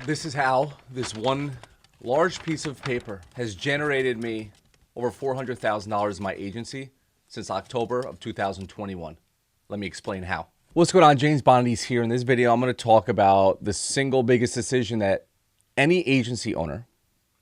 This is how this one large piece of paper has generated me over $400,000 in my agency since October of 2021. Let me explain how. What's going on? James Bondi's here. In this video, I'm going to talk about the single biggest decision that any agency owner,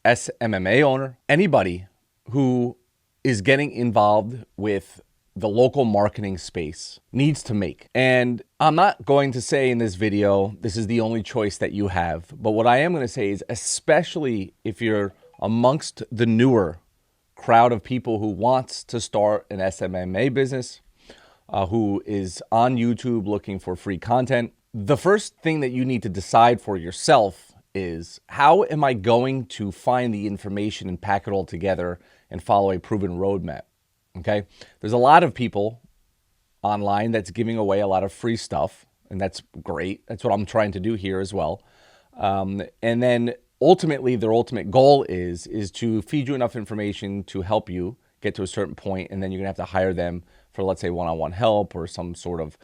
SMMA owner, anybody who is getting involved with the local marketing space needs to make. And I'm not going to say in this video, this is the only choice that you have. But what I am going to say is, especially if you're amongst the newer crowd of people who wants to start an SMMA business, who is on YouTube looking for free content, the first thing that you need to decide for yourself is, how am I going to find the information and pack it all together and follow a proven roadmap? Okay, there's a lot of people online that's giving away a lot of free stuff, and that's great. That's what I'm trying to do here as well. And then ultimately, their ultimate goal is to feed you enough information to help you get to a certain point, and then you're gonna have to hire them for, let's say, one-on-one help or some sort of,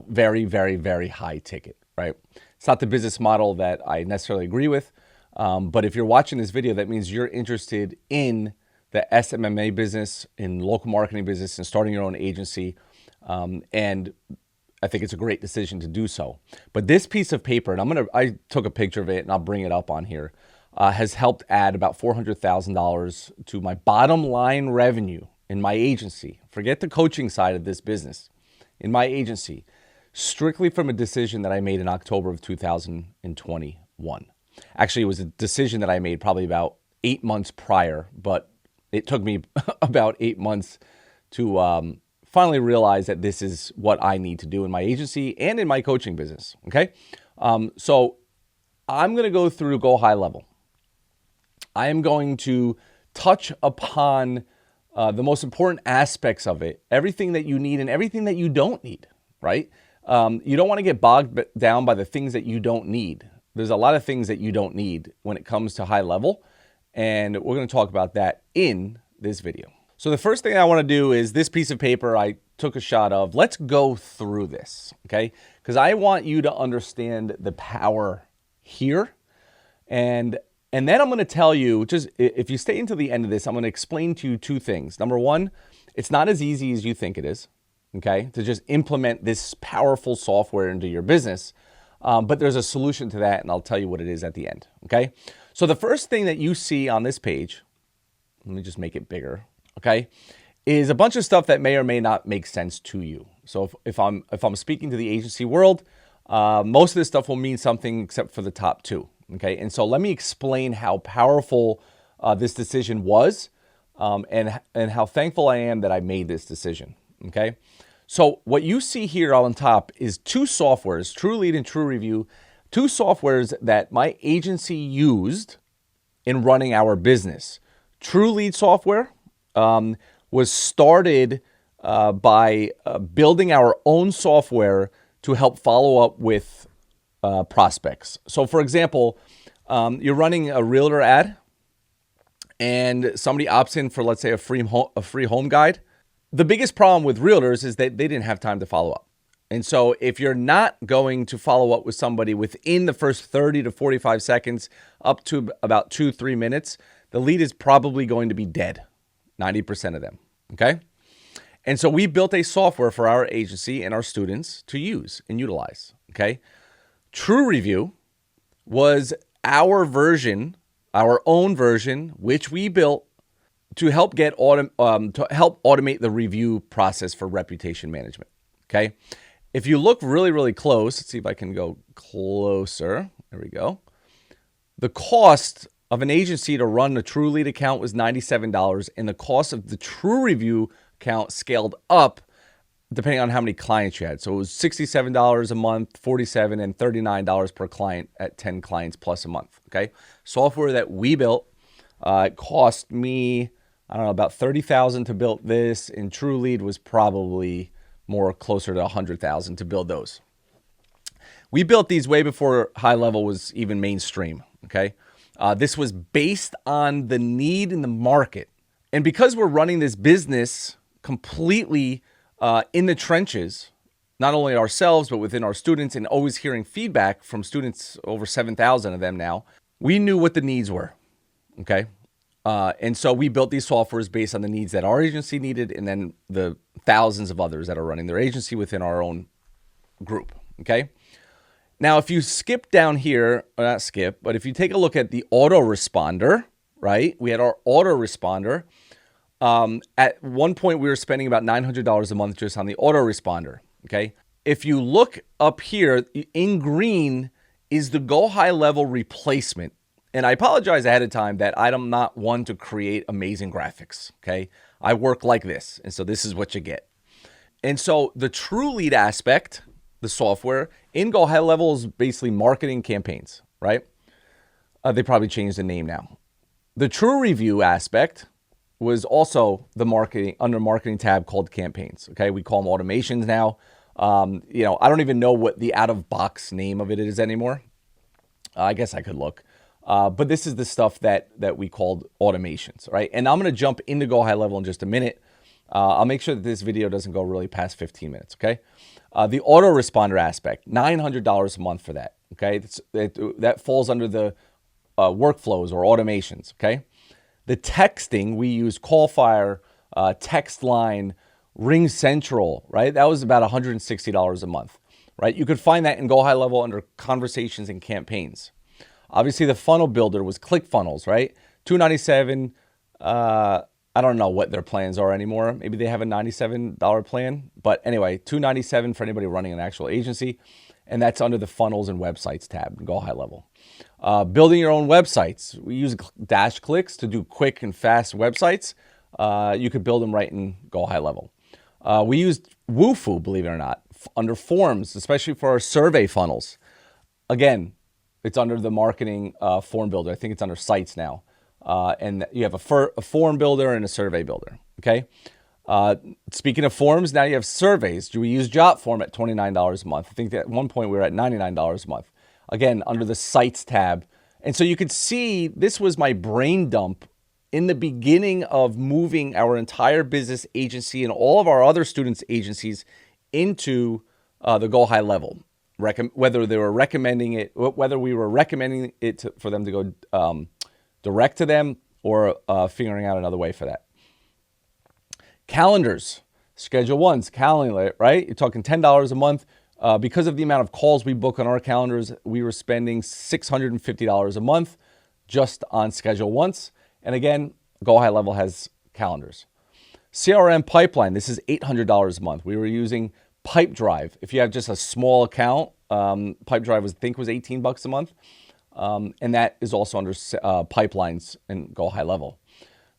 very, very, very high ticket, right? It's not the business model that I necessarily agree with, but if you're watching this video, that means you're interested in the SMMA business, in local marketing business, and starting your own agency. And I think it's a great decision to do so. But this piece of paper, and I took a picture of it and I'll bring it up on here, has helped add about $400,000 to my bottom line revenue in my agency. Forget the coaching side of this business. In my agency, strictly from a decision that I made in October of 2021. Actually, it was a decision that I made probably about 8 months prior, but it took me about 8 months to finally realize that this is what I need to do in my agency and in my coaching business, okay? So I'm going to go through GoHighLevel. I am going to touch upon the most important aspects of it, everything that you need and everything that you don't need, right? You don't want to get bogged down by the things that you don't need. There's a lot of things that you don't need when it comes to high level, and we're going to talk about that in this video. So the first thing I want to do is this piece of paper I took a shot of. Let's go through this, okay? Because I want you to understand the power here. And then I'm going to tell you, just if you stay until the end of this, I'm going to explain to you two things. Number one, it's not as easy as you think it is, okay, to just implement this powerful software into your business. But there's a solution to that, and I'll tell you what it is at the end, okay? So the first thing that you see on this page, let me just make it bigger, okay, is a bunch of stuff that may or may not make sense to you. So if I'm speaking to the agency world, most of this stuff will mean something except for the top two, okay? And so let me explain how powerful this decision was, and how thankful I am that I made this decision, okay? So what you see here on top is two softwares, TrueLead and TrueReview, two softwares that my agency used in running our business. TrueLead software was started by building our own software to help follow up with prospects. So for example, you're running a realtor ad and somebody opts in for, let's say, a free home guide. The biggest problem with realtors is that they didn't have time to follow up. And so if you're not going to follow up with somebody within the first 30 to 45 seconds, up to about 2-3 minutes, the lead is probably going to be dead, 90% of them, okay? And so we built a software for our agency and our students to use and utilize, okay? TrueReview was our version, our own version, which we built to help automate the review process for reputation management, okay? If you look really, really close, let's see if I can go closer. There we go. The cost of an agency to run a TrueLead account was $97, and the cost of the TrueReview account scaled up depending on how many clients you had. So it was $67 a month, $47, and $39 per client at 10 clients plus a month, okay? Software that we built, it cost me, I don't know, about $30,000 to build this, and TrueLead was probably more closer to $100,000 to build those. We built these way before HIGHLEVEL was even mainstream, okay? This was based on the need in the market. And because we're running this business completely in the trenches, not only ourselves, but within our students, and always hearing feedback from students, over 7,000 of them now, we knew what the needs were, okay? And so we built these softwares based on the needs that our agency needed, and then the thousands of others that are running their agency within our own group, okay? Now, if you skip down here, or not skip, but if you take a look at the autoresponder, right? We had our autoresponder. At one point, we were spending about $900 a month just on the autoresponder, okay? If you look up here, in green is the GoHighLevel replacement. And I apologize ahead of time that I'm not one to create amazing graphics, okay? I work like this, and so this is what you get. And so the true lead aspect, the software, in GoHighLevel is basically marketing campaigns, right? They probably changed the name now. The true review aspect was also the marketing, under marketing tab, called campaigns, okay? We call them automations now. I don't even know what the out-of-box name of it is anymore. I guess I could look. But this is the stuff that we called automations, right? And I'm going to jump into GoHighLevel in just a minute. I'll make sure that this video doesn't go really past 15 minutes, okay? The autoresponder aspect, $900 a month for that, okay? That falls under the workflows or automations, okay? The texting, we use Callfire, Text Line, Ring Central, right? That was about $160 a month, right? You could find that in GoHighLevel under conversations and campaigns. Obviously, the funnel builder was ClickFunnels, right? $297. I don't know what their plans are anymore. Maybe they have a $97 plan. But anyway, $297 for anybody running an actual agency. And that's under the funnels and websites tab in GoHighLevel. Building your own websites. We use dash clicks to do quick and fast websites. You could build them right in GoHighLevel. We used Wufoo, believe it or not, under forms, especially for our survey funnels. Again, it's under the marketing form builder. I think it's under sites now. And you have a form builder and a survey builder, okay? Speaking of forms, now you have surveys. Do we use JotForm at $29 a month? I think that at one point we were at $99 a month. Again, under the sites tab. And so you could see this was my brain dump in the beginning of moving our entire business agency and all of our other students' agencies into the GoHighLevel. Whether they were recommending it, whether we were recommending it for them to go direct to them, or figuring out another way for that. Calendars, Schedule 1's calendar, right? You're talking $10 a month. Because of the amount of calls we book on our calendars, we were spending $650 a month just on Schedule 1's. And again, GoHighLevel has calendars. CRM pipeline, this is $800 a month. We were using Pipedrive. If you have just a small account, Pipedrive I think was $18 a month. And that is also under pipelines and GoHighLevel.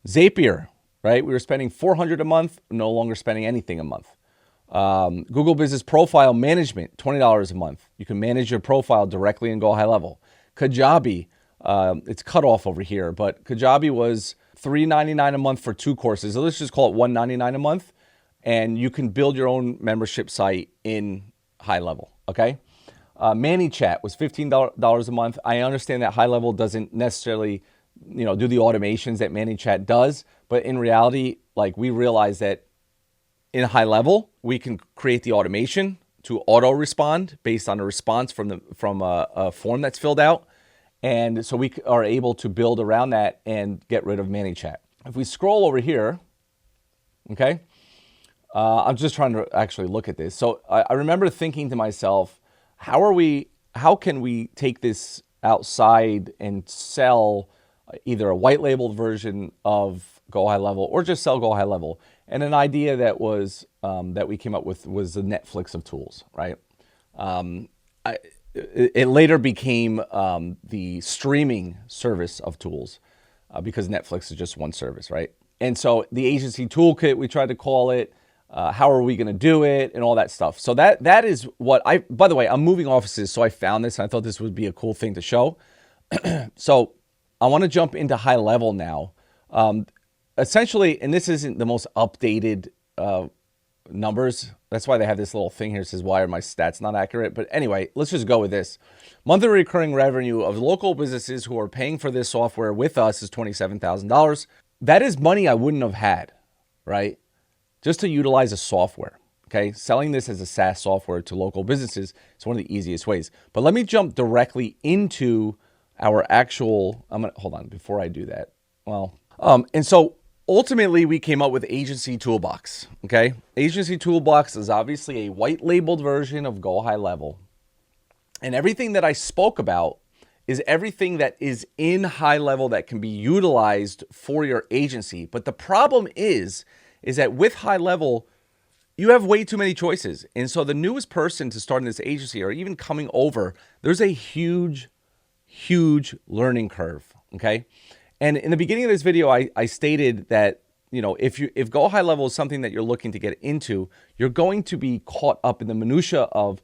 Zapier, right? We were spending $400 a month, no longer spending anything a month. Google Business Profile Management, $20 a month. You can manage your profile directly in GoHighLevel. Kajabi, it's cut off over here, but Kajabi was $3.99 a month for 2 courses. So let's just call it $199 a month. And you can build your own membership site in HighLevel, okay? ManyChat was $15 a month. I understand that HighLevel doesn't necessarily, do the automations that ManyChat does, but in reality, like, we realize that in HighLevel, we can create the automation to auto respond based on a response from a form that's filled out, and so we are able to build around that and get rid of ManyChat. If we scroll over here, okay, I'm just trying to actually look at this. So I remember thinking to myself, how can we take this outside and sell either a white labeled version of GoHighLevel or just sell GoHighLevel? And an idea that was that we came up with was the Netflix of tools, right? It later became the streaming service of tools because Netflix is just one service, right? And so the agency toolkit, we tried to call it. How are we going to do it and all that stuff. So that is what by the way, I'm moving offices. So I found this and I thought this would be a cool thing to show. So I want to jump into HighLevel now. Essentially, and this isn't the most updated numbers. That's why they have this little thing here that says, why are my stats not accurate? But anyway, let's just go with this. Monthly recurring revenue of local businesses who are paying for this software with us is $27,000. That is money I wouldn't have had, right? Just to utilize a software, Okay, selling this as a SaaS software to local businesses is one of the easiest ways. But let me jump directly into our actual, hold on, before I do that. And so ultimately we came up with Agency Toolbox, okay? Agency Toolbox is obviously a white labeled version of GoHighLevel. And everything that I spoke about is everything that is in HighLevel that can be utilized for your agency. But the problem is that with HighLevel, you have way too many choices. And so the newest person to start in this agency or even coming over, there's a huge learning curve, okay? And in the beginning of this video, I stated that, you know, if GoHighLevel is something that you're looking to get into, you're going to be caught up in the minutia of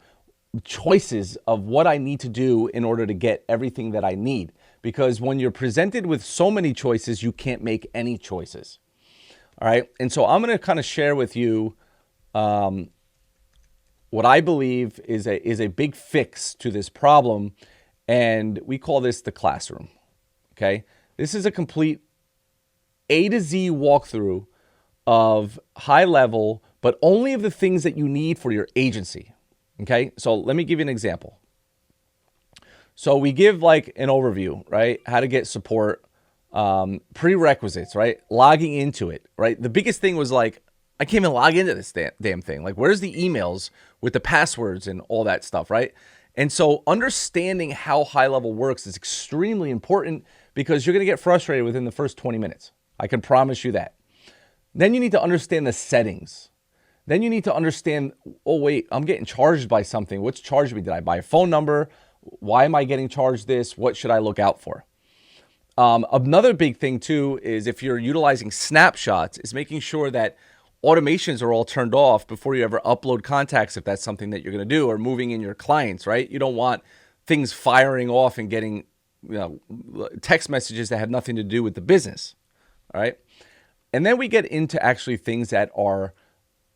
choices of what I need to do in order to get everything that I need. Because when you're presented with so many choices, you can't make any choices. All right. And so I'm going to kind of share with you what I believe is a big fix to this problem. And we call this the classroom. Okay. This is a complete A to Z walkthrough of HighLevel, but only of the things that you need for your agency. Okay. So let me give you an example. So we give like an overview, right? How to get support, prerequisites, right? Logging into it, right? The biggest thing was like, I can't even log into this damn thing. Like, where's the emails with the passwords and all that stuff, right? And so understanding how HighLevel works is extremely important because you're going to get frustrated within the first 20 minutes. I can promise you that. Then you need to understand the settings. Then you need to understand, oh, wait, I'm getting charged by something. What's charged me? Did I buy a phone number? Why am I getting charged this? What should I look out for? Another big thing, too, is if you're utilizing snapshots, is making sure that automations are all turned off before you ever upload contacts, if that's something that you're going to do, or moving in your clients, right? You don't want things firing off and getting, you know, text messages that have nothing to do with the business, all right? And then we get into actually things that are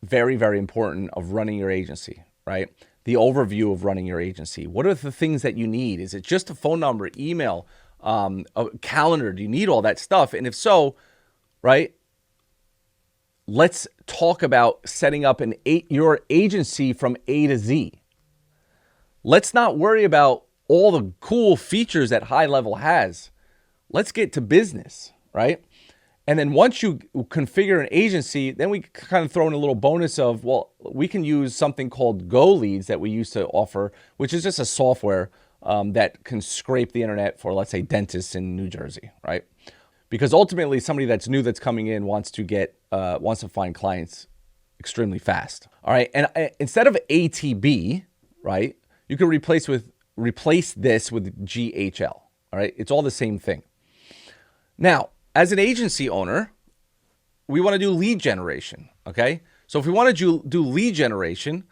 very, very important of running your agency, right? The overview of running your agency. What are the things that you need? Is it just a phone number, email, a calendar? Do you need all that stuff? And if so, right, let's talk about setting up your agency from A to Z. Let's not worry about all the cool features that HighLevel has. Let's get to business, right? And then once you configure an agency, then we kind of throw in a little bonus of, well, we can use something called Go Leads that we used to offer, which is just a software that can scrape the internet for, let's say, dentists in New Jersey, right? Because ultimately, somebody that's new that's coming in wants to find clients extremely fast. All right, and instead of ATB, right, you can replace this with GHL. All right, it's all the same thing. Now, as an agency owner, we want to do lead generation. Okay, so if we want to do lead generation,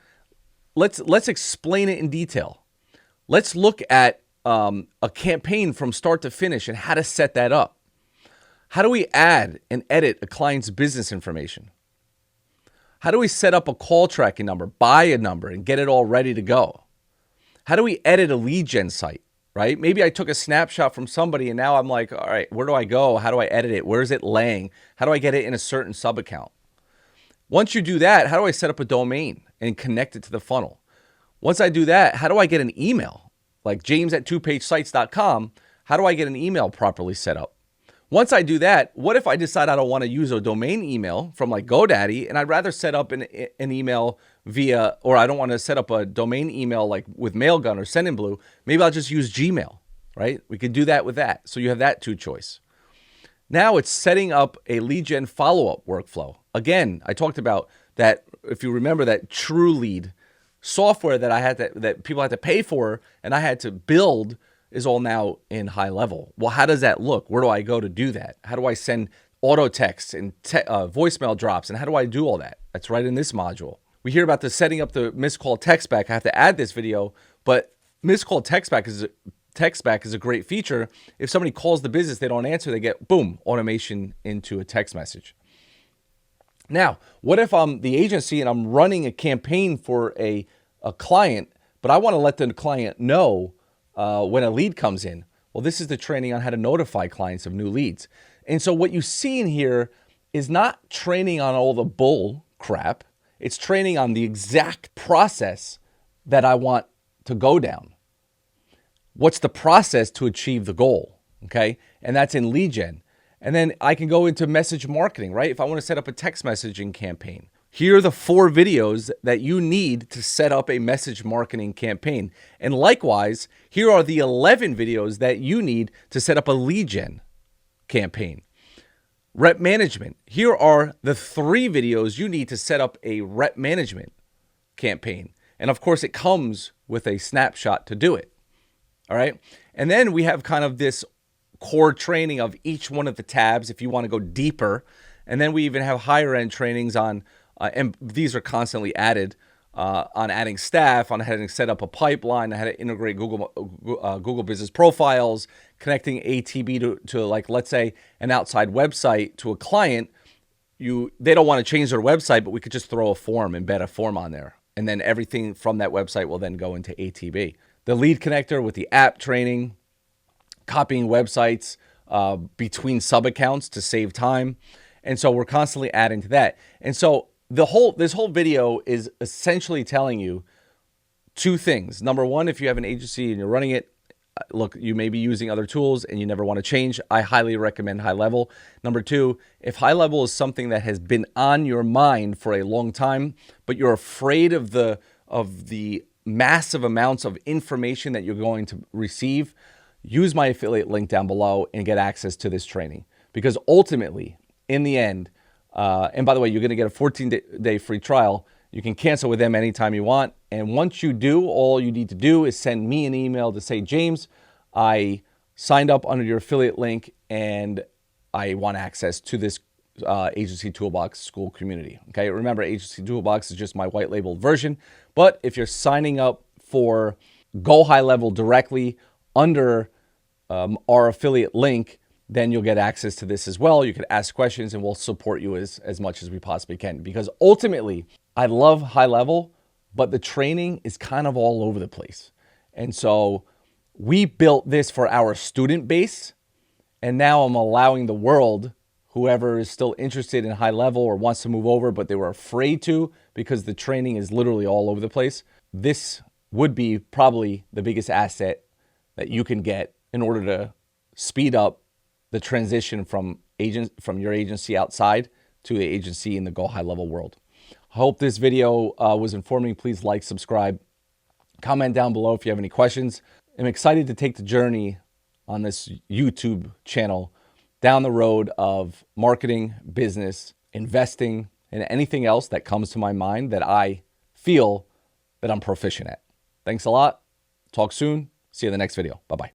let's explain it in detail. Let's look at a campaign from start to finish and how to set that up. How do we add and edit a client's business information? How do we set up a call tracking number, buy a number, and get it all ready to go? How do we edit a lead gen site, right? Maybe I took a snapshot from somebody and now I'm like, all right, where do I go? How do I edit it? Where is it laying? How do I get it in a certain sub account? Once you do that, how do I set up a domain and connect it to the funnel? Once I do that, how do I get an email? Like james@2pagesites.com, how do I get an email properly set up? Once I do that, what if I decide I don't want to use a domain email from like GoDaddy and I'd rather set up an email via, or I don't want to set up a domain email like with Mailgun or Sendinblue, maybe I'll just use Gmail, right? We could do that with that. So you have that choice. Now it's setting up a lead gen follow-up workflow. Again, I talked about that, if you remember, that TrueLead software that people had to pay for and I had to build is all now in HighLevel. Well, how does that look? Where do I go to do that? How do I send auto texts and voicemail drops? And how do I do all that? That's right in this module. We hear about the setting up the missed call text back. I have to add this video, but missed call text back is a great feature. If somebody calls the business, they don't answer, they get, boom, automation into a text message. Now, what if I'm the agency and I'm running a campaign for a client, but I want to let the client know when a lead comes in? Well, this is the training on how to notify clients of new leads. And so what you see in here is not training on all the bull crap. It's training on the exact process that I want to go down. What's the process to achieve the goal? Okay. And that's in lead gen. And then I can go into message marketing, right? If I want to set up a text messaging campaign, here are the 4 videos that you need to set up a message marketing campaign. And likewise, here are the 11 videos that you need to set up a lead gen campaign. Rep management. Here are the 3 videos you need to set up a rep management campaign. And of course, it comes with a snapshot to do it. All right. And then we have kind of this core training of each one of the tabs if you want to go deeper. And then we even have higher end trainings on, and these are constantly added, on adding staff, on how to set up a pipeline, how to integrate Google Business Profiles, connecting ATB to like, let's say, an outside website to a client. They don't want to change their website, but we could just throw a form, embed a form on there. And then everything from that website will then go into ATB. The lead connector with the app training, copying websites between sub-accounts to save time. And so we're constantly adding to that. And so this whole video is essentially telling you 2 things. Number one, if you have an agency and you're running it, look, you may be using other tools and you never want to change. I highly recommend HighLevel. Number 2, if HighLevel is something that has been on your mind for a long time, but you're afraid of the massive amounts of information that you're going to receive, use my affiliate link down below and get access to this training. Because ultimately, in the end, and by the way, you're going to get a 14-day free trial. You can cancel with them anytime you want. And once you do, all you need to do is send me an email to say, James, I signed up under your affiliate link and I want access to this Agency Toolbox School community. Okay, remember, Agency Toolbox is just my white labeled version. But if you're signing up for GoHighLevel directly under our affiliate link, then you'll get access to this as well. You can ask questions and we'll support you as much as we possibly can. Because ultimately, I love HighLevel, but the training is kind of all over the place. And so we built this for our student base. And now I'm allowing the world, whoever is still interested in HighLevel or wants to move over, but they were afraid to because the training is literally all over the place. This would be probably the biggest asset that you can get in order to speed up the transition from your agency outside to the agency in the GoHighLevel world. I hope this video was informative. Please like, subscribe, comment down below if you have any questions. I'm excited to take the journey on this YouTube channel down the road of marketing, business, investing, and anything else that comes to my mind that I feel that I'm proficient at. Thanks a lot. Talk soon. See you in the next video. Bye-bye.